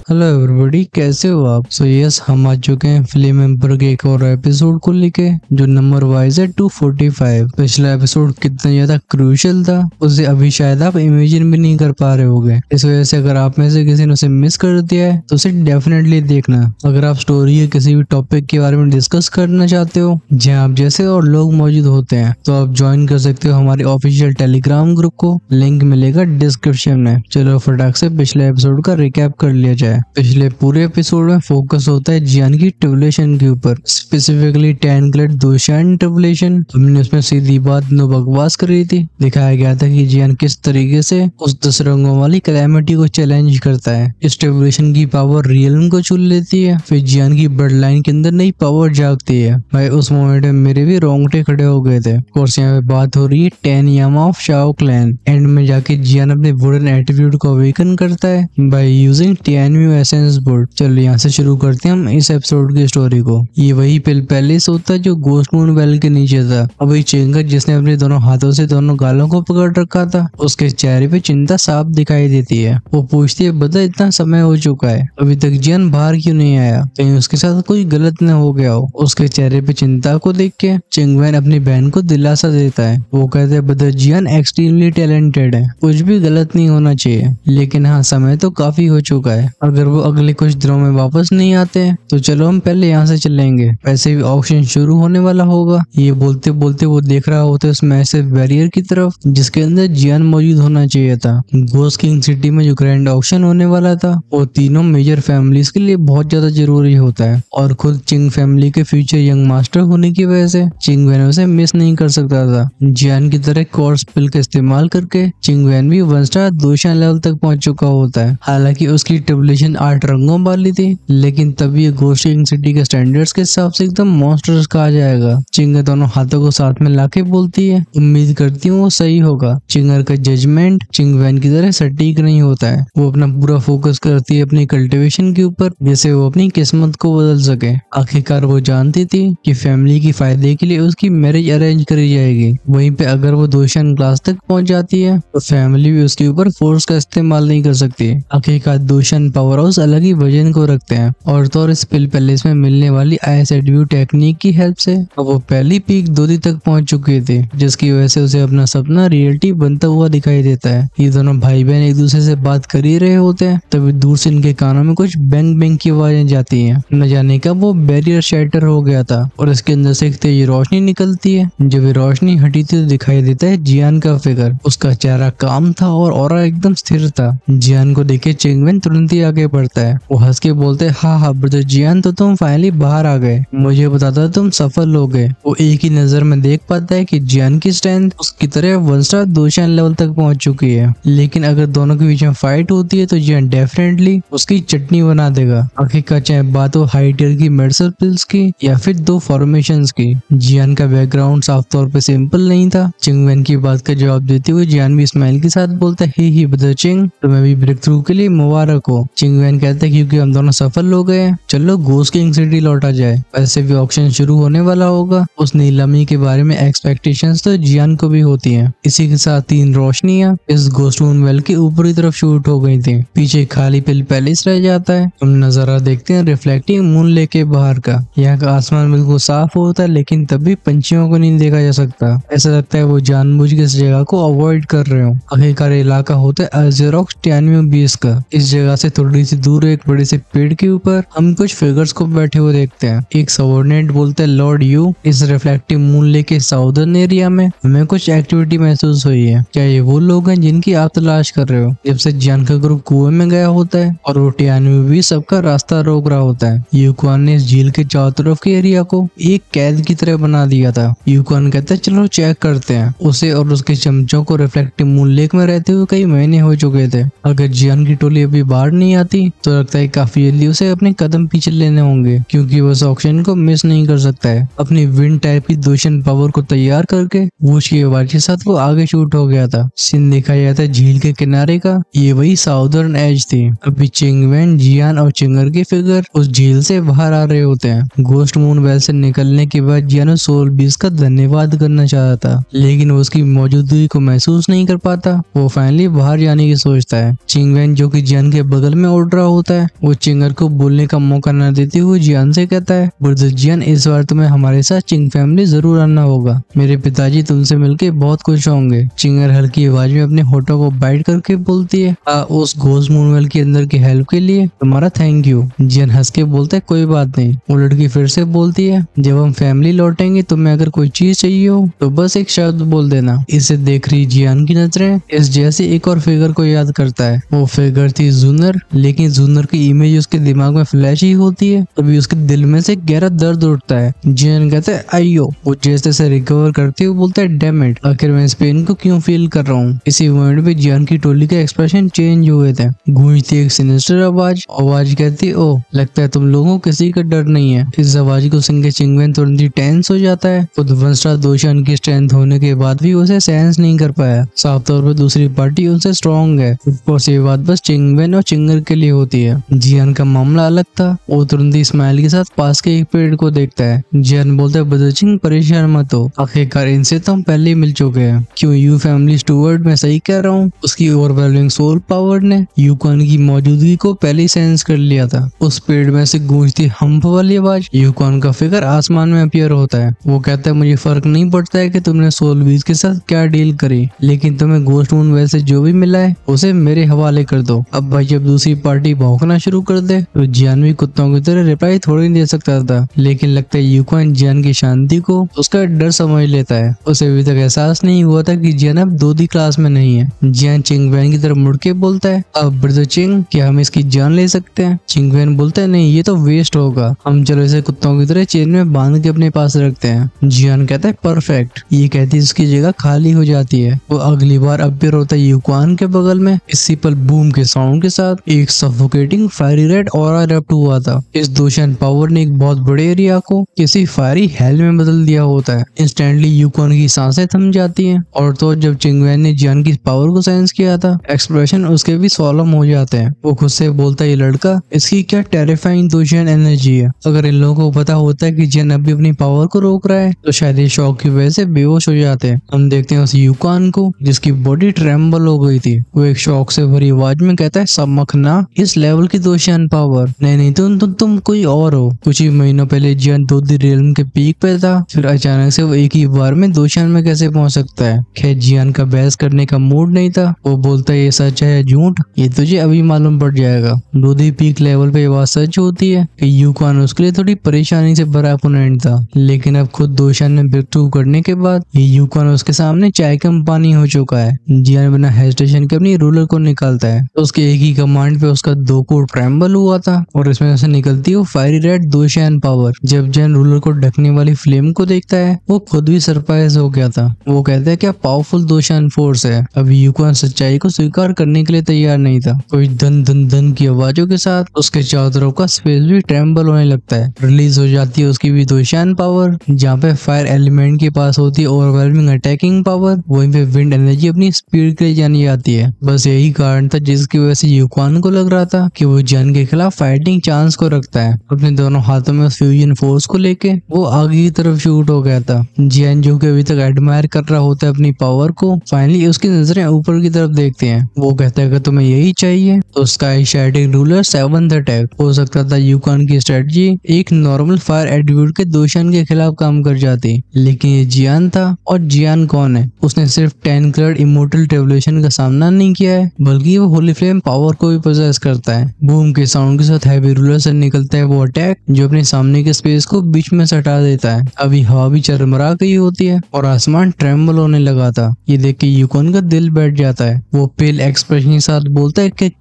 Hello everybody, कैसे हो आप? सो यस, हम आ चुके हैं फिल्म एम्पर के एक और एपिसोड को लेके, जो नंबर वाइज है 245। पिछला एपिसोड कितना ज्यादा क्रूशियल था उसे अभी शायद आप इमेजिन भी नहीं कर पा रहे होगे। इस वजह से अगर आप में से किसी ने उसे मिस कर दिया है तो उसे डेफिनेटली देखना। अगर आप स्टोरी के किसी भी टॉपिक के बारे में डिस्कस करना चाहते हो जहाँ आप जैसे और लोग मौजूद होते हैं तो आप ज्वाइन कर सकते हो हमारे ऑफिशियल टेलीग्राम ग्रुप को। लिंक मिलेगा डिस्क्रिप्शन में। चलो फटाक से पिछले एपिसोड का रिकैप कर लिया जाए। पिछले पूरे एपिसोड में फोकस होता है जियान की ट्रिबुलेशन के ऊपर, स्पेसिफिकली टैनग्लेट दोशान ट्रिबुलेशन। हमने उसमें सीधी बात नो बकवास करी थी। दिखाया गया था कि जियान किस तरीके से उस 10 रंगों वाली कैलेमिटी को चैलेंज करता है। इस ट्रिबुलेशन की पावर रियल्म को चुन लेती है, फिर जियान की ब्लड लाइन के अंदर नई पावर जागती है। भाई उस मोमेंट में मेरे भी रोंगटे खड़े हो गए थे। कोर्स यहाँ पे बात हो रही है टेनयामा ऑफ शाओ क्लैन। एंड में जाके जियान अपने वुडन एटीट्यूड को अवेकन करता है बाय यूजिंग टियानम्यू एसेंस बोर्ड। चलो यहाँ से शुरू करते हैं हम इस एपिसोड की स्टोरी को। ये वही पैलेस होता है जो गोस्ट मून वेल के नीचे था। अभी चिंगर जिसने अपने दोनों हाथों से दोनों गालों को पकड़ रखा था, उसके चेहरे पे चिंता साफ दिखाई देती है। वो पूछती है, बता इतना समय हो चुका है, अभी तक जियान बाहर क्यों नहीं आया? कहीं उसके साथ कोई गलत न हो गया हो? उसके चेहरे पे चिंता को देख के चिंगवैन अपनी बहन को दिलासा देता है। वो कहते हैं, बता जियान एक्सट्रीमली टैलेंटेड है, कुछ भी गलत नहीं होना चाहिए, लेकिन हाँ समय तो काफी हो चुका है। अगर वो अगले कुछ दिनों में वापस नहीं आते हैं तो चलो हम पहले यहाँ से चलेंगे, वैसे भी ऑक्शन शुरू होने वाला होगा। ये बोलते बोलते वो देख रहा होता है उस मैसिव बैरियर की तरफ जिसके अंदर जियान मौजूद होना चाहिए था। गोस्ट किंग सिटी में जो ग्रैंड ऑक्शन होने वाला था वो तीनों मेजर फैमिलीज के लिए बहुत ज्यादा जरूरी होता है, और खुद चिंग फैमिली के फ्यूचर यंग मास्टर होने की वजह से चिंगवैन उसे मिस नहीं कर सकता था। जियान की तरह कोर्स पिल का इस्तेमाल करके चिंगवैन भी 1 स्टार दोशान लेवल तक पहुंच चुका होता है। हालांकि उसकी ट्रिबुलेशन 8 रंगों वाली थी, लेकिन तभी ये गोस्ट किंग सिटी के स्टैंडर्ड्स के हिसाब से एकदम मॉन्स्टर्स कहा जाएगा। चिंगर दोनों हाथों को साथ में लाके बोलती है, उम्मीद करती हूँ वो सही होगा। चिंगर का जजमेंट चिंगवैन की तरह सटीक नहीं होता है। वो अपना पूरा फोकस करती है अपनी कल्टिवेशन के ऊपर, जैसे वो अपनी किस्मत को बदल सके। आखिरकार वो जानती थी कि फैमिली की फायदे के लिए उसकी मैरिज अरेंज करी जाएगी। वहीं पे अगर वो दोशान क्लास तक पहुंच जाती है तो फैमिली भी उसके ऊपर फोर्स का इस्तेमाल नहीं कर सकती। आखिरकार दोशान पावर हाउस अलग ही वजन को रखते हैं, और तो और इस पिल पैलेस में मिलने वाली आइस एडव्यू टेक्निक की हेल्प से वो पहली पीक 2 दिन तक पहुंच चुके थे, जिसकी वजह से उसे अपना सपना रियलिटी बनता हुआ दिखाई देता है। ये दोनों भाई बहन एक दूसरे से बात कर ही रहे होते हैं, तभी दूर से इनके कानों में कुछ बैंग बैंग की आवाजें जाती हैं। न जाने का वो बैरियर शैटर हो गया था और इसके अंदर से एक तेज रोशनी निकलती है। जब ये रोशनी हटी थी तो दिखाई देता है जियान का फिगर। उसका चेहरा काम था और ऑरा एकदम स्थिर था। जियान को देखे चिंगवैन तुरंत ही आगे बढ़ता है। वो हंस के बोलते हैं, हाँ ब्रदर जियान, तो तुम फाइनली बाहर आ गए, मुझे बताता तुम सफल हो गए। वो एक ही नजर में देख पाता है कि जियान की स्ट्रेंथ उसकी तरह 1 स्टार दोशान लेवल तक पहुंच चुकी है, लेकिन अगर दोनों के बीच में फाइट होती है तो जियान डेफिनेटली उसकी चटनी बना देगा। आखिरकार चाहे बात हो हाई टियर की मेडिसिन पिल्स की या फिर 2 फॉर्मेशंस की। जियान का बैकग्राउंड साफ तौर पे सिंपल नहीं था। चिंगवैन की बात का जवाब देते हुए जियान भी स्माइल के साथ बोलता है, ही ब्रदर चिंग, तुम्हें भी ब्रेक थ्रू के लिए मुबारक हो। चिंगवैन कहता है, क्योंकि हम दोनों सफल हो गए, चलो गोस्ट किंग सिटी लौटा जाए। वैसे भी ऑक्शन शुरू होने वाला होगा। उस नीलामी के बारे में एक्सपेक्टेशंस तो जियान को भी होती हैं। इसी के साथ 3 रोशनियां इस गोस्ट मून वेल के ऊपरी तरफ शूट हो गई थी। पीछे खाली पिल पैलेस रह जाता है। हम नजारा देखते हैं रिफ्लेक्टिंग मून लेक के बाहर का। यहाँ का आसमान बिल्कुल साफ होता है, लेकिन तब भी पंछियों को नहीं देखा जा सकता। ऐसा लगता है वो जानबूझ के इस जगह को अवॉइड कर रहे हो। आखिरकार इलाका होता है अजेरोक्स टियानम्यू बीस का। इस जगह से थोड़ी सी दूर एक बड़े से पेड़ के ऊपर हम कुछ फिगर्स को बैठे हुए देखते हैं। एक सबऑर्डिनेट बोलते हैं, लॉर्ड यू, इस रिफ्लेक्टिव मून लेक के साउदर्न एरिया में हमें कुछ एक्टिविटी महसूस हुई है। क्या ये वो लोग हैं जिनकी आप तलाश कर रहे हो? जब से जियान का ग्रुप कुएं में गया होता है और वो टियानम्यू भी सबका रास्ता रोक रहा होता है। यूक्वान ने इस झील के चारों तरफ के एरिया को एक कैद की तरह बना दिया था। यूक्वान कहता है, चलो चेक करते हैं। उसे और उसके चमचों को रिफ्लेक्टिव मून लेक में रहते हुए कई महीने हो चुके थे। अगर जियान की टोली अभी बाहर नहीं आती तो लगता है काफी जल्दी उसे अपने कदम पीछे लेने होंगे, क्योंकि वो इस ऑक्शन को मिस नहीं कर सकता है। अपनी विंड टाइप की दोशन पावर को तैयार करके वूश की आवाज के साथ वो आगे शूट हो गया था। सीन देखा जाता है झील के किनारे का। ये वही साउदर्न एज थी। अभी चिंगवैन, जियान और चिंगर के फिगर उस झील से बाहर आ रहे होते हैं। गोस्ट मून वेल से निकलने के बाद जियान सोल बीस का धन्यवाद करना चाहता था, लेकिन वो उसकी मौजूदगी को महसूस नहीं कर पाता। वो फाइनली बाहर जाने की सोचता है। चिंगवैन जो कि जियान के बगल में उड़ रहा होता है। वो चिंगर को बोलने का मौका न देते हुए जियान से कहता है, ब्रदर जियान, इस बार तुम्हें हमारे साथ चिंग फैमिली जरूर आना होगा। मेरे पिताजी तुमसे मिलके बहुत खुश होंगे। चिंगर हल्की आवाज में अपने होठों को बाइट करके बोलती है, उस घोस्ट मूनवेल के अंदर की हेल्प के लिए तुम्हारा थैंक यू। जियान हंस के बोलता है, कोई बात नहीं। वो लड़की फिर से बोलती है, जब हम फैमिली लौटेंगे तुम्हें अगर कोई चीज चाहिए हो तो बस एक शब्द बोल देना। इसे देख रही जियान की नजरें इस जैसे एक और फिगर को याद करता है। वो फिगर थी जूनर, लेकिन जूनर की इमेज उसके दिमाग में फ्लैश ही होती है। तभी उसके दिल में से गहरा दर्द उठता है। जियान कहता है, आइयो। वो जैसे से रिकवर करते हुए बोलता है, डैम इट, आखिर मैं इस पेन को क्यों फील कर रहा हूँ। इसी मोमेंट पे जियान की टोली का एक्सप्रेशन चेंज हुए थे। गूंजती एक सिनिस्टर आवाज कहती, ओ लगता है तुम लोगों को किसी का डर नहीं है। इस आवाज को सुन के चिंगवेन तुरंत ही टेंस हो जाता है। खुद वन स्टार दोशान की स्ट्रेंथ होने के बाद भी उसे सेंस नहीं कर पाया। साफ तौर पर दूसरी पार्टी उनसे स्ट्रॉन्ग है। ऑफकोर्स ये बात बस चिंगवेन और चिंगर के लिए होती है। जियान का मामला अलग था। वो तुरंत ही स्माइल के साथ पास के एक पेड़ को देखता है। जियान बोलता है, ब्रदर चिंग परेशान मत हो, आखिरकार इनसे तो हम पहले ही मिल चुके हैं। क्यों यू फैमिली स्टूवर्ड, मैं सही कह रहा हूँ। उसकी ओवरवेलमिंग सोल पावर ने यूकॉन की मौजूदगी को पहले ही सेंस कर लिया था। उस पेड़ में से गूंजती हम्प वाली आवाज, यूकॉन का फिगर आसमान में अपीयर होता है। वो कहता है, मुझे फर्क नहीं पड़ता है कि तुमने सोल बीज के साथ क्या डील करी, लेकिन तुम्हें घोस्ट मूनवेल से जो भी मिला है उसे मेरे हवाले कर दो। अब भाई जब दूसरी पार्टी भौंकना शुरू कर दे तो जियान भी कुत्तों की तरह रिप्लाई थोड़ी नहीं दे सकता था। लेकिन लगता है यूकॉन जियान की शांति को उसका डर समझ लेता है। उसे अभी तक एहसास नहीं हुआ था कि जियान अब 2D क्लास में नहीं है। जियान चिंगवेन की तरफ मुड़ के बोलता है, अब ब्रदर चिंग, क्या हम इसकी जान ले सकते हैं। चिंगवेन बोलता है, नहीं ये तो वेस्ट होगा, हम चलो इसे कुत्तों की तरह चेन में बांध के अपने पास रखते हैं। जियान कहता है, परफेक्ट। ये कहती है उसकी जगह खाली हो जाती है। वो अगली बार अपीयर होता है यूकॉन के बगल में। इस सिंपल बूम के साउंड के साथ एक suffocating fiery red aura erupt हुआ था। इस दोशान पावर ने एक बहुत बड़े एरिया को किसी फायरी हेल में बदल दिया होता है। इंस्टेंटली यूकॉन की सांसें थम जाती हैं। और तो जब चिंगवेन ने जियान की पावर को सेंस किया था, एक्सप्रेशन उसके भी सोलम हो जाते हैं। वो खुद से बोलता है, ये लड़का, इसकी क्या टेरिफाइंग दोशान एनर्जी है। अगर इन लोगों को पता होता है कि जियान अभी अपनी पावर को रोक रहा है तो शायद ये शॉक की वजह से बेहोश हो जाते हैं। हम देखते हैं उस यूकॉन को जिसकी बॉडी ट्रेम्बल हो गई थी। वो एक शॉक से भरी आवाज में कहता है, समखना इस लेवल की दोशान पावर, नहीं तुम कोई और हो। कुछ ही महीनों पहले जियान 2D रियल्म के पीक पे था, फिर अचानक से वो एक ही बार में दोशान में कैसे पहुंच सकता है। खैर जियान का बहस करने का मूड नहीं था। वो बोलता है, ये सच है या झूठ ये तुझे अभी मालूम पड़ जाएगा। 2D पीक लेवल पे ये बात सच होती है कि यूकॉन उसके लिए थोड़ी परेशानी से भरा अपोनेंट था, लेकिन अब खुद दोशान ने ब्रेक थ्रू करने के बाद ये यूकॉन उसके सामने चाय कम पानी हो चुका है। जियान बिना हेजिटेशन के अपनी रूलर को निकालता है। उसके एक ही कमांड पे उसका 2 को ट्रैम्बल हुआ था और इसमें से निकलती है फायरी रेड दोशान पावर। जब जियान रूलर को ढकने वाली फ्लेम को देखता है वो खुद भी सरप्राइज हो गया था। वो कहता है, क्या पावरफुल दोशान फोर्स है। अभी यूकॉन सच्चाई को स्वीकार करने के लिए तैयार नहीं था। कोई धन धन धन की आवाजों के साथ उसके चारों तरफ का स्पेस भी ट्रेम्बल होने लगता है। रिलीज हो जाती है उसकी भी दोशान पावर। जहाँ पे फायर एलिमेंट के पास होती है ओवरवेलमिंग अटैकिंग पावर, वहीं पे विंड एनर्जी अपनी स्पीड के लिए जानी जाती है। बस यही कारण था जिसकी वजह से यूकॉन को लग रहा था कि वो जियान के खिलाफ फाइटिंग चांस को रखता है। अपने दोनों हाथों में फ्यूजन फोर्स को लेके वो आगे की तरफ शूट हो गया था। जियान जो कि अभी तक एडमायर कर रहा होता है अपनी पावर को, फाइनली उसकी नजरें ऊपर की तरफ देखते हैं। वो कहता है कि तुम्हें यही चाहिए तो स्काई शैटिंग रूलर 7th अटैक। हो सकता था यूकॉन की स्ट्रेटजी एक नॉर्मल फायर एट्रीब्यूट के दोशान के खिलाफ काम कर जाती, लेकिन ये जियान था। और जियान कौन है? उसने सिर्फ 10 कलर इमोर्टल रेवोल्यूशन का सामना नहीं किया है, बल्कि वो होली फ्लेम पावर को भी पोजेस करता है। बूम के साउंड के साथ हैवी रूलर से निकलता है वो अटैक जो अपने सामने के स्पेस को बीच में सटा देता है। अभी हवा भी चरमरा गई होती है और आसमान ट्रेम्बल होने लगा था। ये देख के यूकॉन का दिल बैठ जाता है। वो पेल एक्सप्रेशन के साथ बोलता है कि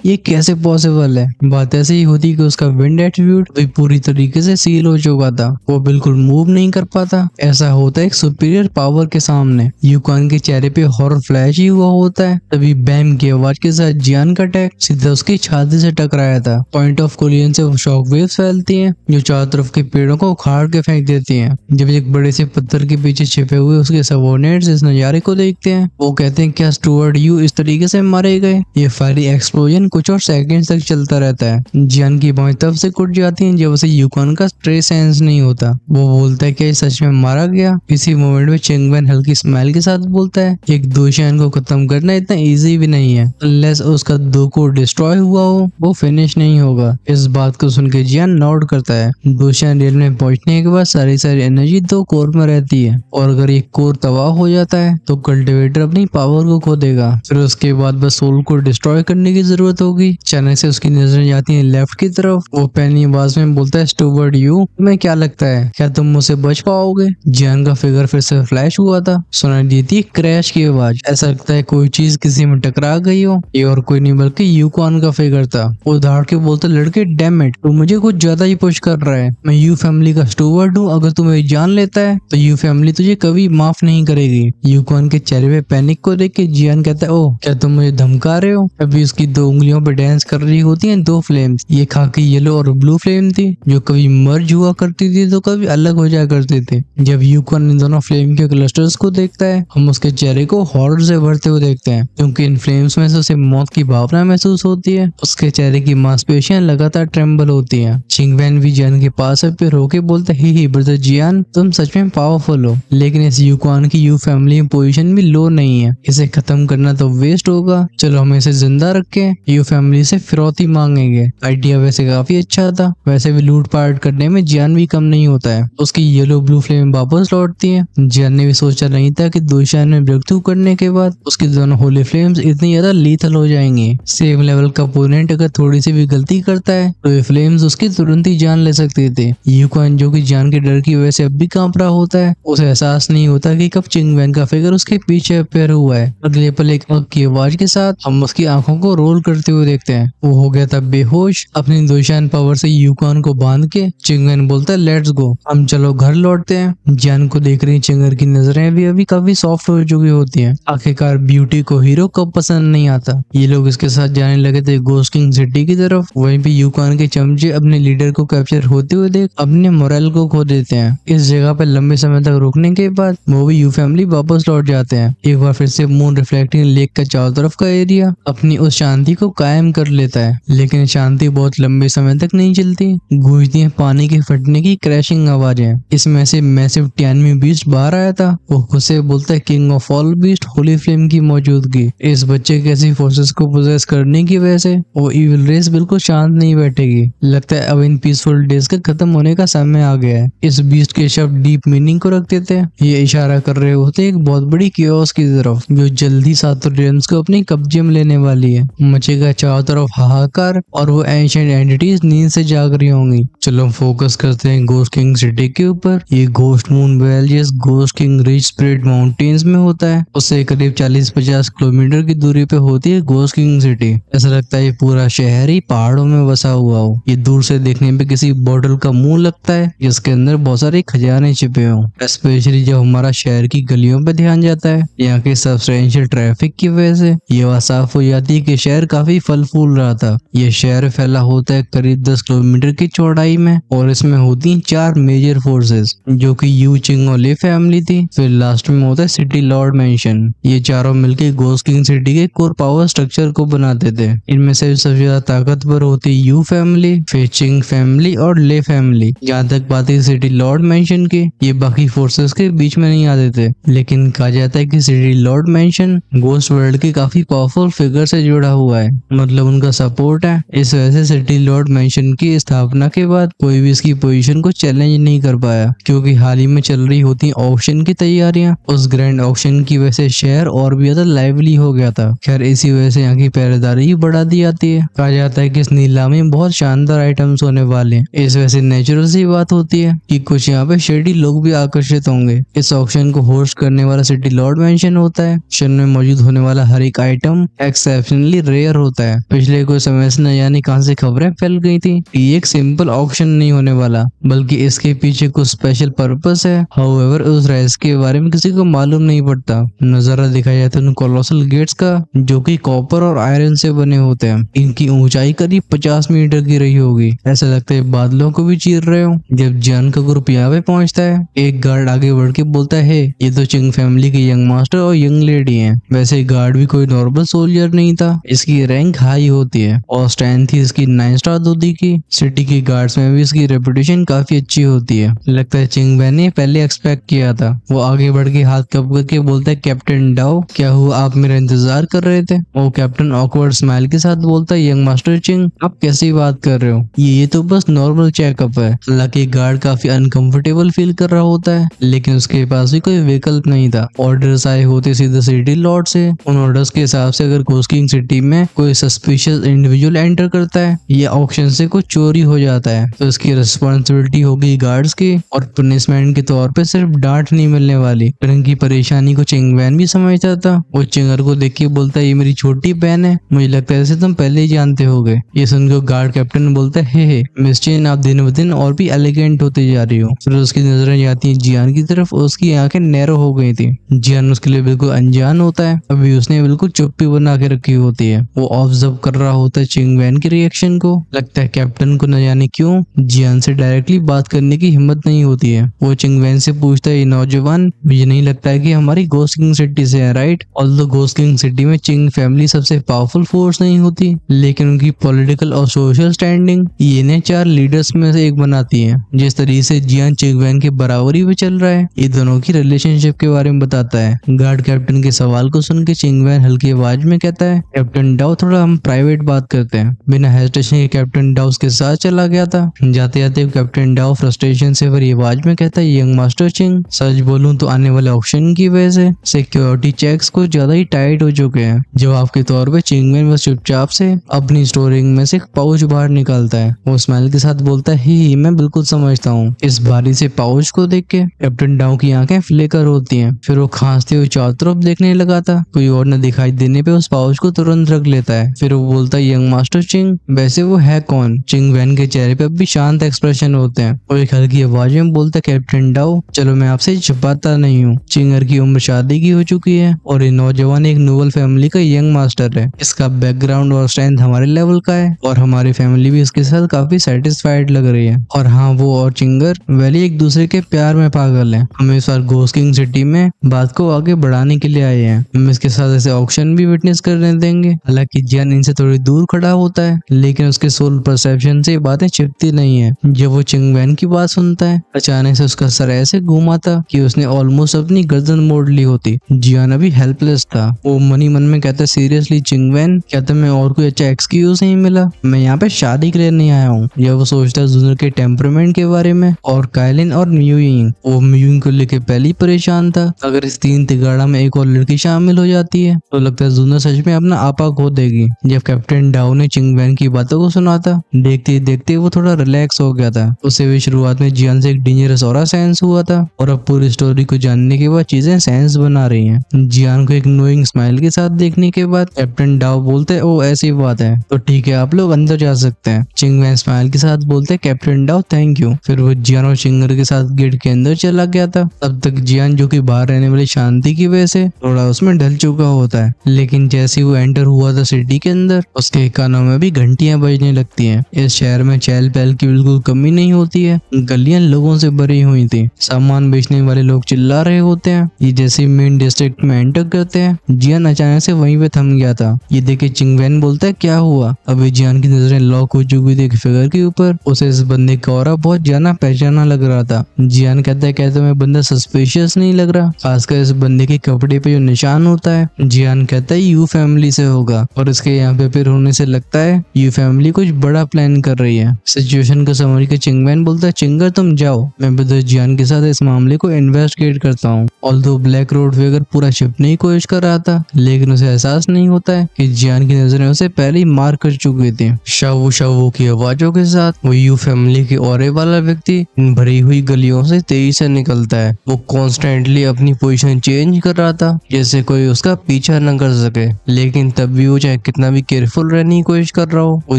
ये कैसे पॉसिबल है। बात ऐसे ही होती कि उसका विंड एट्रीब्यूट भी पूरी तरीके से सील हो चुका था। वो बिल्कुल मूव नहीं कर पाता। ऐसा होता है एक सुपीरियर पावर के सामने। यूकॉन के चेहरे पे हॉरर फ्लैश ही हुआ होता है। तभी बैम की आवाज के साथ जियान का अटैक सीधा उसकी छाती से टकराया था। पॉइंट ऑफ कोलिजन से वो शॉक वेव्स फैलती हैं जो चारों तरफ के पेड़ों को उखाड़ के फेंक देती हैं। जब एक बड़े से पत्थर के पीछे छिपे हुए उसके सबऑर्डिनेट्स इस नजारे को देखते हैं, वो कहते हैं, क्या स्टुअर्ट यू इस तरीके से मारे गए। ये फायरी एक्सप्लोजन कुछ और सेकंड्स तक चलता रहता है। जियान की बाएं तरफ से कुट जाती हैं जब उसे यूकॉन का ट्रेस सेंस नहीं होता। वो बोलता है, क्या ये सच में मारा गया। इसी मोमेंट में चिंगवेन हल्की स्माइल के साथ बोलता है, एक दोशान को खत्म करना इतना इजी भी नहीं है अनलेस उसका 2 को डिस्ट्रॉय हुआ हो वो फिनिश नहीं होगा। इस बात को सुन के जियान नोट करता है। डोशियान रियल में पहुंचने के बाद सारी एनर्जी 2 कोर में रहती है और अगर एक कोर तबाह हो जाता है तो कल्टिवेटर अपनी पावर को खो देगा। फिर उसके बाद बस सोल को डिस्ट्रॉय करने की जरूरत होगी। अचानक से उसकी नजर जाती है लेफ्ट की तरफ। वो पैनी आवाज में बोलता है स्टूवर्ड यू, तुम्हें क्या लगता है क्या तुम मुझसे बच पाओगे? जियान का फिगर फिर से फ्लैश हुआ था। सुनाई दी थी क्रैश की आवाज। ऐसा लगता है कोई चीज किसी में टकरा गई हो। ये और कोई नहीं बल्कि यूकॉन का फिगर था। वो धाड़ के बोलता लड़के डैम इट, तू मुझे कुछ ज्यादा ही पुश कर रहा है। मैं यू फैमिली का स्टूवर्ड हूँ, अगर तू मेरी जान लेता है तो यू फैमिली तुझे कभी माफ नहीं करेगी। यूकॉन के चेहरे पे पैनिक को देख के जियान कहता है ओह क्या तुम मुझे धमका रहे हो? अभी उसकी 2 उंगलियों पे डांस कर रही होती हैं 2 फ्लेम्स। ये खाकी येलो और ब्लू फ्लेम थी जो कभी मर्ज हुआ करती थी तो कभी अलग हो जाया करते थे। जब यूकॉन इन दोनों फ्लेम के क्लस्टर्स को देखता है हम उसके चेहरे को हॉरर से भरते हुए देखते हैं, क्योंकि इन फ्लेम्स में से उसे मौत की भावना महसूस होती है। उसके चेहरे की मांसपेशियां लगातार ट्रेम्बल होती हैं। चिंगवैन भी जियान के पास है फिर रोके बोलता है ही ब्रदर जियान, तुम सच में पावरफुल हो, लेकिन इस यूकॉन की यू फैमिली पोजीशन भी लो नहीं है। इसे खत्म करना तो वेस्ट होगा। चलो हम इसे जिंदा रखें, यू फैमिली से फिरौती मांगेंगे। आइडिया वैसे काफी अच्छा था। वैसे भी लूट पाट करने में जियान भी कम नहीं होता है। उसकी येलो ब्लू फ्लेम वापस लौटती है। जियान ने भी सोचा नहीं था कि दोशान में ब्रेक थ्रू करने के बाद उसकी दोनों होली फ्लेम्स इतनी ज्यादा लीथल हो जाएंगी। सेम लेवल का ओपोनेंट अगर थोड़ी सी भी गलती करता है तो ये फ्लेम्स उसकी तुरंत ही जान ले सकते थे। यूकॉन जो कि जान के डर की वजह से अब भी कांप रहा होता है, उसे एहसास नहीं होता कि कब चिंगवैन का फिगर उसके पीछे अपेयर हुआ है। अगले पल एक आग की आवाज के साथ हम उसकी आंखों को रोल करते हुए देखते हैं। वो हो गया था बेहोश। अपनी दोशान पावर से यूकॉन को बांध के चिंगवैन बोलता है लेट्स गो, हम चलो घर लौटते हैं। जान को देख रही चिंगर की नजरें भी अभी काफी सॉफ्ट हो चुकी होती हैं। आखिरकार ब्यूटी को हीरो कब पसंद नहीं आता। ये लोग इसके साथ जाने लगे थे गोस्ट किंग सिटी की तरफ। वहीं पे यूकॉन के चमचे अपने लीडर को कैप्चर होते हुए देख अपने मोरल को खो देते हैं। इस जगह पे लंबे समय तक रुकने के बाद वो भी यू फैमिली वापस लौट जाते हैं। एक बार फिर से मून रिफ्लेक्टिंग लेक का चारों तरफ का एरिया अपनी उस शांति को कायम कर लेता है, लेकिन शांति बहुत लंबे समय तक नहीं चलती। गूंजती है पानी के फटने की क्रैशिंग आवाजें। इसमें से मैसिव टैनमी बीस्ट बाहर आया था। वो खुद से बोलता है king of all beast Holi flame की मौजूदगी। इस बच्चे के ऐसी फोर्सेस को पोजेस करने की वजह से वो इविल रेस बिल्कुल शांत नहीं बैठेगी। लगता है अब इन पीसफुल डेज का खत्म होने का समय आ गया है। इस बीस्ट के शब्द डीप मीनिंग को रख देते हैं। ये इशारा कर रहे होते एक बहुत बड़ी कियोस की तरफ जो जल्दी सातों रेल्म्स को अपने कब्जे में लेने वाली है। मचेगा चारों तरफ हाहाकार और वो एंशिएंट एंटिटीज नींद से जाग रही होंगी। चलो फोकस करते हैं गोस्ट किंग सिटी के ऊपर। ये ghost moon valleys ghost king rich spread mountains में होता है। उससे करीब 40-50 किलोमीटर की दूरी पे होती है गोस्ट किंग सिटी। ऐसा लगता है ये पूरा शहर ही पहाड़ों में बसा हुआ हो। ये दूर से देखने पे किसी बॉटल का मुंह लगता है जिसके अंदर बहुत सारे खजाने छिपे हों। स्पेशली जब हमारा शहर की गलियों पे ध्यान जाता है यहाँ के सब्सटेंशियल ट्रैफिक की वजह से ये बात साफ हो जाती है कि शहर काफी फल फूल रहा था। ये शहर फैला होता है करीब 10 किलोमीटर की चौड़ाई में और इसमें होती हैं 4 मेजर फोर्सेस जो कि यू चिंग और ले फैमिली थी। फिर लास्ट में होता है सिटी लॉर्ड मेंशन। ये चारों मिलकर गोस्ट किंग सिटी के कोर पावर स्ट्रक्चर को बनाते थे। इनमें से सबसे ज्यादा ताकतवर होती यू फैमिली, फिर चिंग फैमिली और ले फैमिली। जहाँ तक बात है सिटी लॉर्ड मेंशन की, ये बाकी फोर्सेस के बीच में नहीं आते थे, लेकिन कहा जाता है कि city Lord mention ghost world के काफी पावरफुल फिगर से जुड़ा हुआ है, मतलब उनका सपोर्ट है। इस वजह से सिटी लॉर्ड मेंशन की स्थापना के बाद कोई भी इसकी पोजीशन को चैलेंज नहीं कर पाया, क्योंकि हाल ही में चल रही होती ऑक्शन की तैयारियां। उस ग्रैंड ऑक्शन की वजह से शहर और भी ज्यादा लाइवली हो गया था। खैर इसी वजह से यहाँ की पहरेदारी ही बढ़ा दी जाती है। कहा जाता है कि इस नीलामी में बहुत शानदार आइटम्स होने वाले हैं। इस वजह से नेचुरल सी बात होती है कि कुछ यहाँ पे शेडी लोग भी आकर्षित होंगे। इस ऑक्शन को होस्ट करने वाला सिटी लॉर्ड मेंशन होता है। ऑक्शन में मौजूद होने वाला हर एक आइटम एक्सेप्शनली रेयर होता है। पिछले कुछ समय से न जाने कहां से खबरें फैल गई थी कि एक सिंपल ऑक्शन नहीं होने वाला, बल्कि इसके पीछे कुछ स्पेशल पर्पस है। हाउएवर उस रेस के बारे में किसी को मालूम नहीं पड़ता। नजारा दिखाया जाता है उन कोलोसल गेट्स का जो कि कॉपर और आयरन से बने होते हैं। इनकी ऊंचाई करीब 50 मीटर की रही होगी। ऐसा लगता है बादलों को भी चीर रहे हो। जब जियान का ग्रुप यहाँ पे पहुंचता है एक गार्ड आगे बढ़ के बोलता है ये तो चिंग फैमिली के यंग मास्टर और यंग लेडी हैं। वैसे गार्ड भी कोई नॉर्मल सोल्जर नहीं था, इसकी रैंक हाई होती है और स्ट्रेंथ थी इसकी 9 स्टार दूधी की। सिटी की गार्ड्स में भी इसकी रेपुटेशन काफी अच्छी होती है। लगता है चिंग वैन ने पहले एक्सपेक्ट किया था। वो आगे बढ़ के हाथ कप करके बोलता है कैप्टन डाओ क्या हुआ, आप मेरा इंतजार कर रहे थे? वो कैप्टन ऑकवर्ड स्माइल स्माइल के साथ बोलता है यंग मास्टर चिंग, आप कैसी बात कर रहे हो, ये तो बस नॉर्मल चेकअप है। हालांकि गार्ड काफी अनकंफर्टेबल फील कर रहा होता है, लेकिन उसके पास भी कोई विकल्प नहीं था। ऑर्डर्स आए होते सीधे सिटी लॉर्ड से। उन ऑर्डर्स के हिसाब से अगर घोस्ट किंग सिटी में कोई सस्पिशियस इंडिविजुअल एंटर करता है या ऑक्शन से कुछ चोरी हो जाता है तो इसकी रिस्पॉन्सिबिलिटी होगी गार्ड्स की, और पनिशमेंट के तौर पे सिर्फ डांट नहीं मिलने वाली। फिर इनकी परेशानी को चिंगवैन भी समझता था। वो चिंगर को देख के बोलता है ये मेरी छोटी बहन है, मुझे लगता है जैसे तुम पहले ही जानते होगे। ये सुनकर गार्ड कैप्टन बोलता है हे मिस चिन, आप दिन ब दिन और भी एलिगेंट होते जा रही हो। फिर उसकी नजरें जाती हैं जियान की तरफ, उसकी आंखें नैरो हो गई थी। जियान उसके लिए बिल्कुल अनजान होता है, अभी उसने बिल्कुल चुप्पी बना के रखी होती है। वो ऑब्जर्व कर रहा होता है चिंगवैन के रिएक्शन को। लगता है कैप्टन को न जाने क्यों जियान से डायरेक्टली बात करने की हिम्मत नहीं होती है। वो चिंगवैन से पूछता है ये नौजवान, मुझे नहीं लगता है कि हमारी घोस्ट किंग सिटी से है, right? Although ghost king city में चिंग फैमिली सबसे पावरफुल फोर्स नहीं होती, लेकिन उनकी पॉलिटिकल और सोशल स्टैंडिंग ये इन्हें 4 लीडर्स में से एक बनाती है। जिस तरीके से जियान चिंगवैन के बराबरी पे चल रहा है, ये दोनों की रिलेशनशिप के बारे में बताता है। गार्ड कैप्टन के सवाल को सुन के चिंगवैन हल्की आवाज में कहता है कैप्टन डाउ, थोड़ा हम प्राइवेट बात करते हैं। बिना हेजिटेशन के कैप्टन डाउ उसके साथ चला गया था। जाते जाते कैप्टन डाउ फ्रस्ट्रेशन से भरी आवाज में कहता है यंग मास्टर चिंग, सच बोलूं तो आने वाले ऑप्शन की वजह से सिक्योरिटी चेक्स कुछ ज्यादा ही टाइट हो चुके हैं। जवाब के तौर पे चिंगवैन बस चुपचाप से अपनी स्टोरिंग में से एक पाउच बाहर निकालता है। वो स्माइल के साथ बोलता है ही मैं बिल्कुल समझता हूँ। इस भारी से पाउच को देख के कैप्टन डाउ की आंखें फ्लिकर होती हैं। फिर वो खांसते हुए चारों तरफ देखने लगा था, कोई और न दिखाई देने पे उस पाउच को तुरंत रख लेता है। फिर वो बोलता है यंग मास्टर चिंग, वैसे वो है कौन? चिंगवैन के चेहरे पे अब भी शांत एक्सप्रेशन होते हैं। वो एक हल्की आवाज में बोलता है कैप्टन डाउ, चलो मैं आपसे छुपाता नहीं हूँ, चिंगर की उम्र शादी की हो चुकी है और ये नौजवान एक नोबल फैमिली का यंग मास्टर है। इसका बैकग्राउंड और स्ट्रेंथ हमारे लेवल का है और हमारी फैमिली भी इसके साथ काफी सेटिस्फाइड लग रही है। और हाँ, वो और चिंगर वैली एक दूसरे के प्यार में पागल है। हम इस बार घोस्ट किंग सिटी में बात को आगे बढ़ाने के लिए आए हैं। हम इसके साथ ऐसे ऑक्शन भी विटनेस करने देंगे। हालांकि जियान इनसे थोड़ी दूर खड़ा होता है, लेकिन उसके सोल परसेप्शन से बातें छिपती नहीं है। जब वो चिंगवैन की बात सुनता है, अचानक से उसका सर ऐसे घूमा था कि उसने ऑलमोस्ट अपनी गर्दन मोड़ ली होती। जियान अभी हेल्पलेस था। वो मनी मन में कहता है सीरियसली चिंगवैन, क्या तुम्हें और कोई अच्छा एक्सक्यूज नहीं मिला? मैं यहाँ पे शादी के लिए नहीं आया हूँ। जब वो सोचता है जूनर के टेम्परामेंट के बारे में और काइलिन और म्यूइंग, वो म्यूइंग को लेके पहले ही परेशान था। अगर इस 3 तिगाड़ा में एक और लड़की शामिल हो जाती है तो लगता है जूनर सच में अपना आपा खो देगी। जब कैप्टन डाउ ने चिंगवैन की बातों को सुना था, देखते ही देखते वो थोड़ा रिलैक्स हो गया था। उसे भी शुरुआत में जियान से एक डेंजरस ऑरा सेंस हुआ था और अब पूरी स्टोरी को जानने के बाद चीजें सेंस बना रही हैं। जियान को एक नोइंग स्माइल के साथ देखने के बाद कैप्टन डाउ बोलते हैं ओ ऐसी बात है तो ठीक है, आप लोग अंदर जा सकते हैं। चिंगवैन स्माइल के साथ बोलते हैं कैप्टन डाउ थैंक यू। फिर वो जियान और चिंगर के साथ गेट के अंदर चला गया था। तब तक जियान, जो कि बाहर रहने वाली शांति की वजह से थोड़ा उसमें ढल चुका होता है, लेकिन जैसे वो एंटर हुआ था सिटी के अंदर, उसके कानों में भी घंटियां बजने लगती हैं। इस शहर में चहल पहल की बिल्कुल कमी नहीं होती है। गलियां लोगों से भरी हुई थी। सामान बेचने वाले लोग चिल्ला रहे होते हैं। ये जैसे मेन डिस्ट्रिक्ट में एंटर करते हैं, जियान अचानक से वहीं पे थम गया था। ये देखे चिंगवैन बोलता है क्या हुआ? अभी जियान की नजरें लॉक हो चुकी थी एक फिगर के ऊपर। उसे इस बंदे का ऑरा बहुत जाना पहचाना लग रहा था। जियान कहता है क्या तुम्हें बंदा सस्पिशियस नहीं लग रहा, खासकर इस बंदे के कपड़े पे जो निशान होता है? जियान कहता है यू फैमिली से होगा और इसके यहाँ पे फिर होने से लगता है यू फैमिली कुछ बड़ा प्लान कर रही है। सिचुएशन को समझ के चिंगवैन बोलता है चिंगर तुम जाओ, मैं ब्रदर जियान के साथ इस मामले को इन्वेस्टिगेट करता हूँ। ऑल्दो ब्लैक रोड फिगर पूरा छिपने की कोशिश कर रहा था, लेकिन उसे एहसास नहीं होता है कि जियान की नजरें उसे पहले ही मार कर चुकी थी। शावू शावू की आवाजों के साथ वो यू फैमिली के औरे वाला व्यक्ति इन भरी हुई गलियों से तेजी से निकलता है। वो कॉन्स्टेंटली अपनी पोजीशन चेंज कर रहा था जैसे कोई उसका पीछा न कर सके, लेकिन तब भी वो चाहे कितना भी केयरफुल रहने की कोशिश कर रहा हो, वो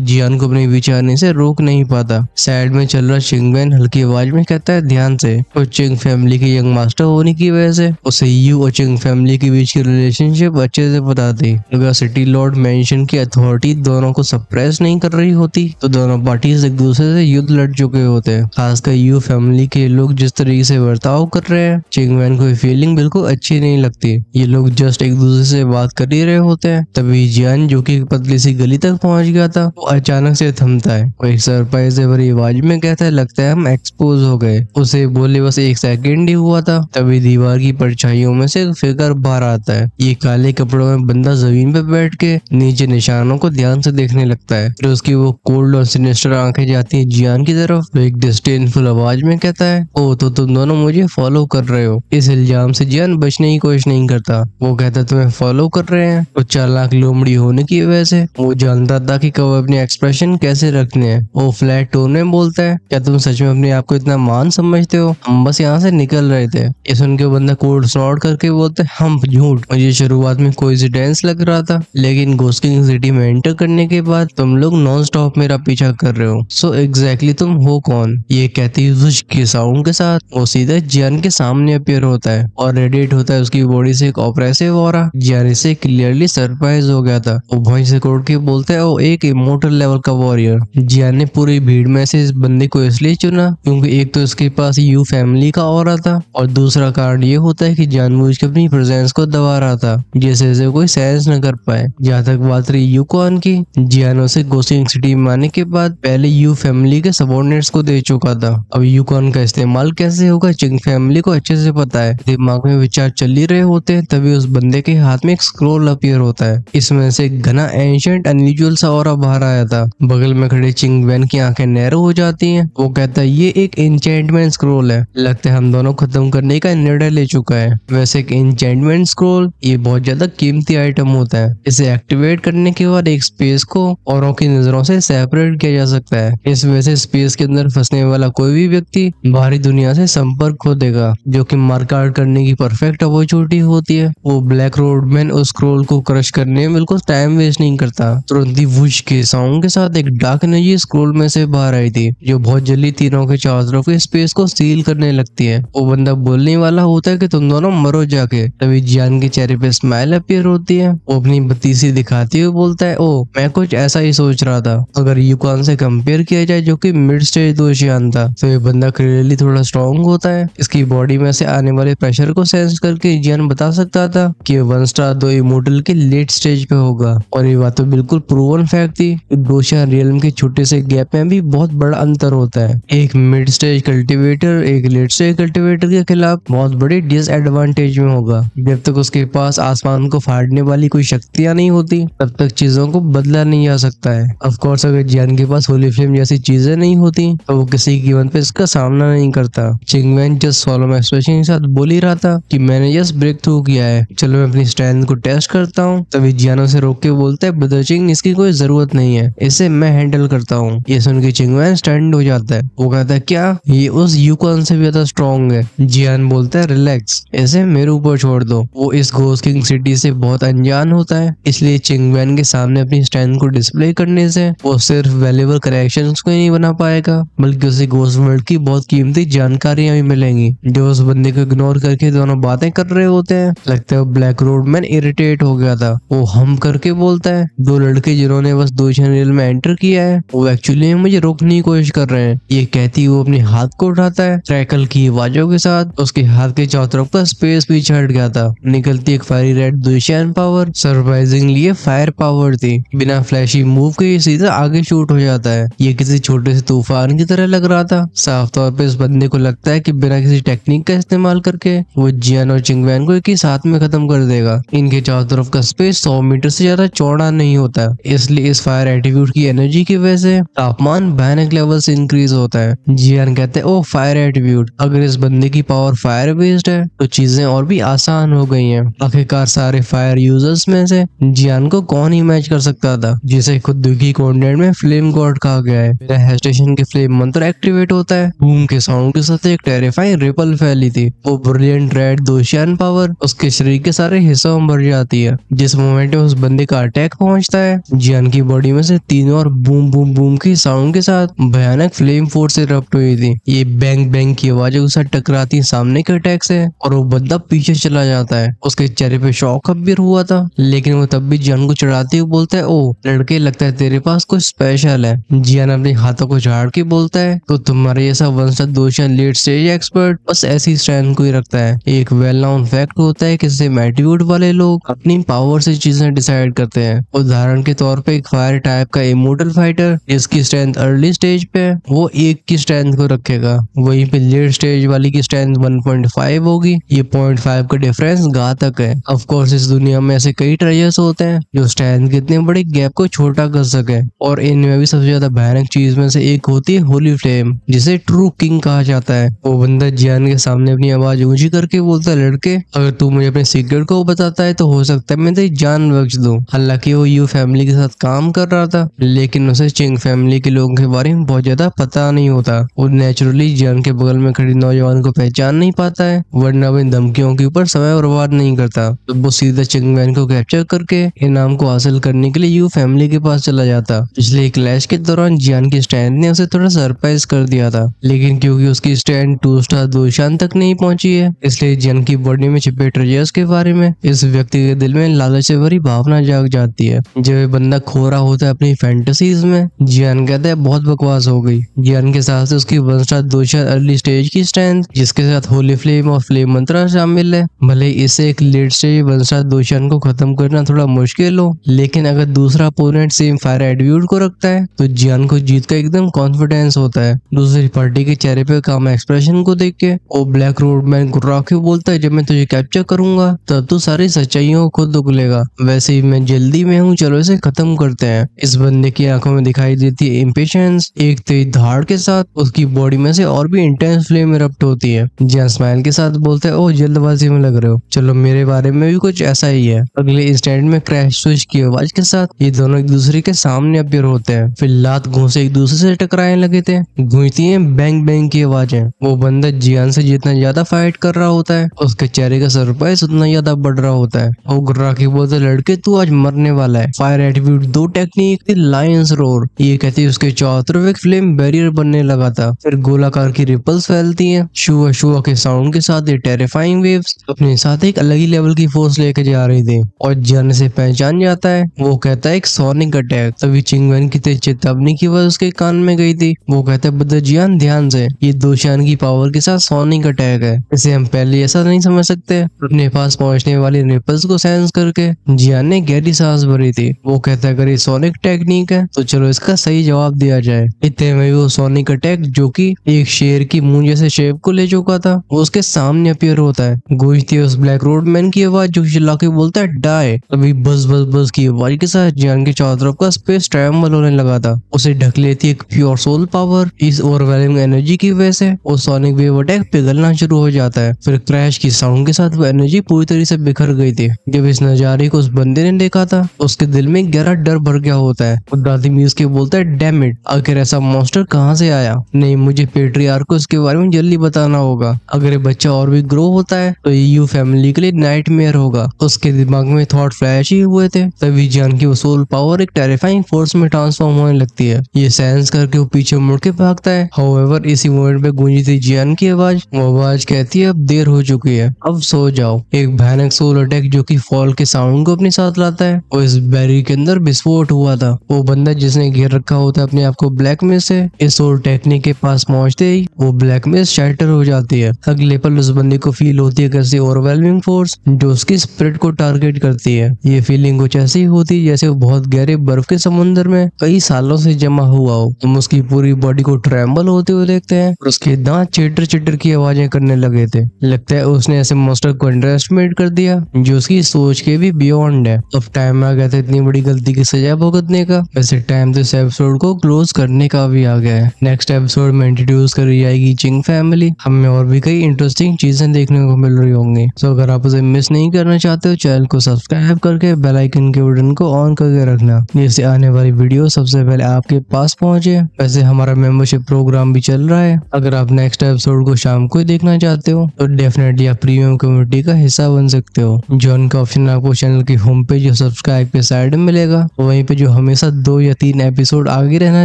जियान को अपने विचारने से रोक नहीं पाता। साइड में चल रहा चिंगवैन हल्की आवाज में कहता है ध्यान से। वो चिंग फैमिली के यंग मास्टर होने की वजह से उसे यू और चिंग फैमिली के बीच की रिलेशनशिप अच्छे से पता थी। अगर सिटी लॉर्ड मेंशन की अथॉरिटी दोनों को सप्रेस नहीं कर रही होती तो दोनों पार्टीज एक दूसरे से युद्ध लड़ चुके होते। खासकर यू फैमिली के लोग जिस तरीके से बर्ताव कर रहे हैं, चिंगवैन को फीलिंग बिल्कुल अच्छी नहीं लगती। ये लोग जस्ट एक दूसरे से बात कर ही रहे होते हैं। तभी जियान, जो कि पतली सी गली तक पहुंच गया था, वो अचानक से थमता है। वो एक सरप्राइज से भरी आवाज में कहता है लगता है हम एक्सपोज हो गए। उसे बोले बस 1 सेकंड ही हुआ था, तभी दीवार की परछाइयों में से एक फिगर बाहर आता है। ये काले कपड़ों में बंदा जमीन पे बैठ के नीचे निशानों को ध्यान से देखने लगता है। फिर उसकी वो कोल्ड और सिनिस्टर आंखें जाती हैं जियान की तरफ। तो एक डिस्डेनफुल आवाज में कहता है, ओ तो तुम दोनों मुझे फॉलो कर रहे हो। इस इल्जाम से जियान बचने की कोशिश नहीं करता। वो कहता है तुम्हें फॉलो कर रहे हैं। तो चालाक लोमड़ी होने की वजह से वो जानता था कि कब अपने एक्सप्रेशन कैसे रखने हैं। वो फ्लैट टोन में बोलता है, क्या तुम सच में अपने आप को इतना मान समझते हो? हम बस यहाँ से निकल रहे थे। ये सुन के बंदा कोड स्नॉट करके बोलते है, हम झूठ। मुझे शुरुआत में कोइंसिडेंस लग रहा था, लेकिन घोस्ट किंग सिटी में एंटर करने के बाद तुम लोग नॉन स्टॉप मेरा पीछा कर रहे हो। सो एग्जैक्टली तुम हो कौन? ये कहती वुश के साउंड के साथ वो सीधा जियान के सामने अपीयर होता है और रेडिएट होता है उसकी बॉडी से एक ऑपरेसिव ऑरा। जियान इससे क्लियरली सरप्राइज हो गया था। वो वॉइस रिकॉर्ड के बोलता है, वो एक इमोर्टल लेवल का वॉरियर। जियान ने पूरी भीड़ में से इस बंदे को इसलिए चुना क्योंकि एक तो इसके पास यू फैमिली का ऑरा था और दूसरा कारण ये होता है कि जानबूझ के अपनी प्रेजेंस को दबा रहा था जैसे इसे कोई सेंस न कर पाए। जहाँ तक बात रही यूकॉन की, जियानो से घोस्ट किंग सिटी में आने के बाद पहले यू फैमिली के सबऑर्डिनेट्स को दे चुका था। अब यूकॉन का इस्तेमाल कैसे होगा चिंग फैमिली को अच्छे से पता है। दिमाग में विचार चल ही रहे होते हैं तभी उस बंदे के हाथ में एक स्क्रोल अपीयर होता है। इसमें से एक घना एंशिएंट अनयूजुअल सा ऑरा बाहर आया था। बगल में खड़े चिंग वैन की आंखें नैरो हो जाती हैं। वो कहता है, ये एक एन्चेंटमेंट स्क्रोल है। लगता है हम दोनों खत्म करने का निर्णय ले चुका है। वैसे एक एन्चेंटमेंट स्क्रोल ये बहुत ज्यादा कीमती आइटम होता है। इसे एक्टिवेट करने के बाद एक स्पेस को औरों की नजरों से सेपरेट किया जा सकता है। इस वजह से स्पेस के अंदर फंसने वाला कोई भी व्यक्ति बाहरी दुनिया से संपर्क खो देगा, जो कि मार्कआउट करने की परफेक्ट अपॉर्चुनिटी होती है। वो ब्लैक रोडमैन उस स्क्रोल को क्रश करने में बिल्कुल टाइम वेस्ट नहीं करता। तुरंत ही वुश के साउंड के साथ एक डार्क एनर्जी स्क्रोल में से बाहर आई थी, जो बहुत जल्दी तीनों के चारों तरफ के स्पेस को सील करने लगती है। वो बंदा बोलने वाला होता है कि तुम दोनों मरो जाके। तभी जियान के चेहरे पे स्माइल अपीयर होती है। वो अपनी बत्तीसी दिखाते हुए बोलता है, ओ मैं कुछ ऐसा ही सोच रहा था। अगर यूकॉन से कंपेयर किया जाए जो कि मिड स्टेज दोशियान था, तो ये बंदा क्लियरली थोड़ा स्ट्रॉन्ग होता है। इसकी बॉडी में से आने वाले प्रेशर को सेंस करके जियान बता सकता था कि 1 स्टार 2 इमोर्टल के लेट स्टेज पे होगा। और ये बात तो बिल्कुल प्रूवन फैक्ट थी। दोशियान रियल्म के छोटे से गैप में भी बहुत बड़ा अंतर होता है। एक मिड स्टेज कल्टिवेटर एक लेट स्टेज कल्टिवेटर के खिलाफ बहुत बड़े डिसएडवांटेज में होगा। जब तक उसके पास आसमान को फाड़ने वाली कोई शक्तियां नहीं होती तब तक चीजों को बदला नहीं जा सकता है। ऑफ कोर्स अगर जियान के पास होली फ्लेम जैसी चीजें नहीं होती तो वो किसी कीमत पे इसका सामना नहीं करता। चिंगवैन जस्ट सोलम एक्सप्रेशन के साथ बोल ही रहा था कि मैंने जस्ट ब्रेक थ्रू किया है, चलो मैं अपनी स्ट्रेंथ को टेस्ट करता हूँ। तभी जियानो से रोक के बोलता है, ब्रदर चिंग इसकी कोई जरूरत नहीं है, इसे मैं हैंडल करता हूँ। ये सुन के चिंगवैन स्टैंड हो जाता है। वो कहता है, क्या ये उस यूकॉन से भी ज्यादा स्ट्रॉन्ग है? जियान बोलता है, रिलैक्स, इसे मेरे ऊपर छोड़ दो। वो इस घोस्ट किंग सिटी से बहुत अनजान होता है, इसलिए चिंगवैन के सामने अपनी स्ट्रेंथ को डिस्प्ले करने से वो सिर्फ वैल्यूएबल कनेक्शंस को ही नहीं बना पाएगा बल्कि उसे घोस्ट वर्ल्ड की बहुत कीमती जानकारियां भी मिलेंगी। जो उस बंदे को इग्नोर करके दोनों बातें कर रहे होते हैं। लगता है ब्लैक रोडमैन इरिटेट हो गया था। वो हम करके बोलता है, दो लड़के जिन्होंने बस दो चैनल में एंटर किया है वो एक्चुअली मुझे रोकने की कोशिश कर रहे हैं। ये कहती वो अपने हाथ को उठाता है। ट्रैकल की आवाजों के साथ उसके हाथ के चारों तरफ का स्पेस भी हट गया था। निकलती एक फायरी रेड दुशियान पावर सरप्राइजिंगली ये फायर पावर थी। बिना फ्लैशी मूव के ये सीधा आगे शूट हो जाता है। ये किसी छोटे से तूफान की तरह लग रहा था। साफ तौर पे इस बंदे को लगता है कि बिना किसी टेक्निक का इस्तेमाल करके वो जियान और चिंगवैन को एक ही साथ में खत्म कर देगा। इनके चारों तरफ का स्पेस 100 मीटर से ज्यादा चौड़ा नहीं होता, इसलिए इस फायर एटीट्यूड की एनर्जी की वजह से तापमान भयानक लेवल से इंक्रीज होता है। जियान कहते हैं, ओ फायर एटीट्यूड, अगर इस बंदे की पावर फायर बेस्ड है तो चीजें और भी आसान हो गई हैं। आखिरकार सारे फायर यूजर्स में से जियान को कौन ही मैच कर सकता था, जिसे खुद दुखी कॉन्टेंट में फ्लेम गॉड कहा गया है। मेरा हेस्टेशन के फ्लेम मंत्र एक्टिवेट होता है। बूम के साउंड के साथ एक टेरिफाइंग रिपल फैली थी। वो ब्रिलियंट रेड दोशियान पावर उसके शरीर के सारे हिस्सों में भर जाती है। जिस मोमेंट में उस बंदे का अटैक पहुंचता है, जियान की बॉडी में से तीनों और बूम बूम बूम की साउंड के साथ भयानक फ्लेम फोर्स इरप्ट हुई थी। ये बैंग बैंग की आवाजें उससे टकराती सामने के अटैक से और वो बंदा पीछे चला जाता है। उसके चेहरे पे शॉक अपीयर हुआ था, लेकिन वो तब भी जियान को चढ़ाते हुए बोलता है, ओ लड़के, लगता है तेरे पास कुछ स्पेशल है। जियान अपने हाथों को झाड़ के बोलता है, तो तुम्हारे जैसा वन स्टार दोशियान लेट स्टेज एक्सपर्ट बस ऐसी स्ट्रेंथ को ही रखता है। एक वेल नोन फैक्ट होता है कि सिर्फ एटीट्यूड वाले लोग अपनी पावर से चीजें डिसाइड करते हैं। उदाहरण के तौर पे एक फायर टाइप का इमोर्टल फाइटर जिसकी स्ट्रेंथ अर्ली स्टेज पे है, वो 1 की स्ट्रेंथ को रखेगा। वहीं पे लेट स्टेज वाली की स्ट्रेंथ 1.5 होगी। ये 0.5 का डिफरेंस घातक है। ऑफ कोर्स इस दुनिया में ऐसे कई ट्रेजर्स होते हैं जो स्टैन के इतने बड़े गैप को छोटा कर सके। और इनमें भी सबसे ज्यादा भयानक चीज में से एक होती है होली फ्लेम, जिसे ट्रू किंग कहा जाता है। वो बंदा जियान के सामने अपनी आवाज ऊंची करके बोलता है, लड़के अगर तू मुझे अपने सीक्रेट को बताता है तो हो सकता है मैं तेरी जान बख्श दूं। हालांकि वो यू फैमिली के साथ काम कर रहा था, लेकिन उसे चिंग फैमिली के लोगों के बारे में बहुत ज्यादा पता नहीं होता। वो नेचुरली जियान के बगल में खड़ी नौजवान को पहचान नहीं पाता है, वरना अपनी धमकियों के ऊपर समय बर्बाद नहीं करता। तो वो सीधा चिंगमैन को कैप्चर करके इनाम को हासिल करने के लिए यू फैमिली के पास चला जाता। पिछले क्लैश के दौरान जियान की स्टैंड ने उसे थोड़ा सरप्राइज कर दिया था, लेकिन क्योंकि उसकी स्टैंड 2 स्टार 2 शान तक नहीं पहुंची है, इसलिए जियान की बॉडी में छिपे ट्रेजर्स के बारे में इस व्यक्ति के दिल में लालच से भरी भावना जाग जाती है। जब ये बंदा खो रहा होता है अपनी फैंटेसीज में, जियान कहता है बहुत बकवास हो गई। जियान के साथ उसकी 1 स्टार 2 शान अर्ली स्टेज की स्ट्रेंथ, जिसके साथ होली फ्लेम और फ्लेम मंत्रा शामिल है। भले इसे एक लेट स्टेज 1 स्टार 2 शान को खत्म करना थोड़ा मुश्किल हो, लेकिन अगर दूसरा अपोनेंट सेम फायर एटीट्यूड को रखता है तो जियान को जीत का एकदम कॉन्फिडेंस होता है। दूसरी पार्टी के चेहरे पे काम एक्सप्रेशन को देख के वो ब्लैक रोडमैन गुर्रा के बोलता है, जब मैं तुझे कैप्चर करूंगा तब तू सारी सच्चाइयों को खुद उगलेगा। वैसे ही मैं जल्दी में हूँ, चलो इसे खत्म करते हैं। इस बंदे की आंखों में दिखाई देती है इम्पेशंस। एक तेज धाड़ के साथ उसकी बॉडी में से और भी इंटेंस फ्लेम इरप्ट होती है। जियान स्माइल के साथ बोलता है, ओह जल्दबाजी में लग रहे हो, चलो मेरे बारे में भी कुछ ऐसा ही है। अगले इंस्टेंट में क्रैश स्विच की आवाज के साथ ये दोनों एक दूसरे के सामने अपीयर होते हैं। फिर लात घूंसे एक दूसरे से टकराने लगे थे, गूंजती है बैंग बैंग की आवाजें। वो बंदा जियान से जितना ज्यादा फाइट कर रहा होता है, उसके चेहरे का सरप्राइज उतना ज्यादा बढ़ रहा होता है। वो गुर्रा की बोलते, लड़के तू आज मरने वाला है। Fire attitude 2 technique, Lions roar, ये कहती है उसके चारों तरफ एक फ्लेम बैरियर बनने लगा था। फिर गोलाकार की रिपल्स फैलती हैं। शुआ शुआ के साउंड के साथ ये टेरिफाइंग वेव्स अपने साथ एक अलग ही लेवल की फोर्स लेके जा रही थी। और जियान से पहचान जाता है। वो कहता है एक सोनिक अटैक। तभी चिंगमैन की तेज चेतावनी की वजह उसके कान में गई थी। वो कहता है, बदर जियान ध्यान से, ये 2 शान की पावर के साथ सोनिक अटैक है। इसे हम पहले ऐसा नहीं समझ सकते। अपने पास पहुंचने वाली रिपल्स को सेंस करके जियान ने गहरी सांस भरी थी। वो कहता है, अगर ये सोनिक टेक्निक है तो चलो इसका सही जवाब दिया जाए। इतने में वो सोनिक अटैक, जो कि एक शेर की मुंह जैसे शेप को ले चुका था, वो उसके सामने अपीयर होता है। गूंजती है उस ब्लैक रोडमैन की आवाज, जो चिल्ला के बोलता है डाई। तभी बस बस बस की आवाज के साथ जियान के चारों तरफ का स्पेस ट्रैवल होने लगा था। उसे ढक लेती एक प्योर सोल पावर। इस ओवरवेलमिंग एनर्जी की वजह से वो सोनिक वेव अटैक पिघलना शुरू हो जाता है। फिर क्रैश की साउंड के साथ वो एनर्जी पूरी तरह से बिखर गई थी। जब इस नजारे को उस बंदे ने देखा था, उसके दिल में गहरा डर भर गया होता है। वो दादी मीज के बोलता है, डैम इट, आखिर ऐसा मॉन्स्टर कहाँ से आया? नहीं, मुझे पेट्रियार्क को इसके बारे में जल्दी बताना होगा। अगर ये बच्चा और भी ग्रो होता है तो ये यू फैमिली के लिए नाइटमेयर होगा। उसके दिमाग में थॉट फ्लैश ही हुए थे। तभी जियान की वो सोल पावर एक टेरिफाइंग फोर्स में ट्रांसफॉर्म होने लगती है। ये सेंस करके वो पीछे मुड़ के भागता है। हाउएवर इसी मोमेंट पे गूंजी थी जियान की आवाज। वो आवाज कहती है, अब देर हो चुकी है, अब सो जाओ। एक भयानक सोल अटैक जो कि फॉल के साउंड को अपने साथ लाता है। और इस बैरी के अंदर विस्फोट हुआ था। वो बंदा जिसने घेर रखा होता है अपने आप को ब्लैक में से, इस सोल टेक्निक के पास पहुंचते ही वो ब्लैक में शैटर हो जाती है। अगले पल उस बंदे को फील होती है कैसी ओवरवेलमिंग फोर्स जो उसकी स्पिरिट को टारगेट करती है। ये फीलिंग कुछ ऐसी होती है जैसे वो बहुत गहरे बर्फ के समुद्र में कई सालों से जमा हुआ हो। तुम उसकी पूरी बॉडी को ट्रेम्बल होते हुए देखते हैं और उसके दांत चिटर चिटर की आवाजें करने लगे थे। लगता है उसने ऐसे मॉन्स्टर को अंडरएस्टिमेट कर दिया जो उसकी सोच के भी बियॉन्ड है। अब टाइम आ गया था इतनी बड़ी गलती की सजा भुगतने का। वैसे टाइम तो इस एपिसोड को क्लोज करने का भी आ गया है। नेक्स्ट एपिसोड में इंट्रोड्यूस करी जाएगी चिंग फैमिली। हमें और भी कई इंटरेस्टिंग चीजें देखने को मिल रही होंगी। तो अगर आप उसे मिस नहीं करना चाहते हो, चैनल को सब्सक्राइब करके बेल आइकन के बटन को ऑन करके रखना, जिससे आने वाली वीडियो सबसे पहले आपके पास पहुंचे। वैसे हमारा मेंबरशिप प्रोग्राम भी चल रहा है। अगर आप नेक्स्ट एपिसोड को शाम को ही देखना चाहते हो तो डेफिनेटली आप प्रीमियम कम्युनिटी का हिस्सा बन सकते हो। जॉइन का ऑप्शन आपको चैनल की होम पेज या सब्सक्राइब के साइड में मिलेगा। वहीं पे जो हमेशा 2 या 3 एपिसोड आगे रहना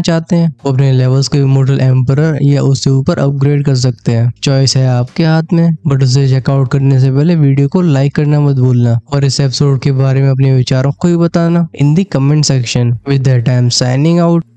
चाहते हैं वो अपने लेवल्स को इमोर्टल एम्परर या उससे ऊपर अपग्रेड कर सकते हैं। चॉइस है आपके हाथ में, बट उसे चेकआउट करने से पहले वीडियो को लाइक करना मत भूलना और इस एपिसोड के बारे में अपने विचारों को भी बताना in the comment section. With that I am signing out.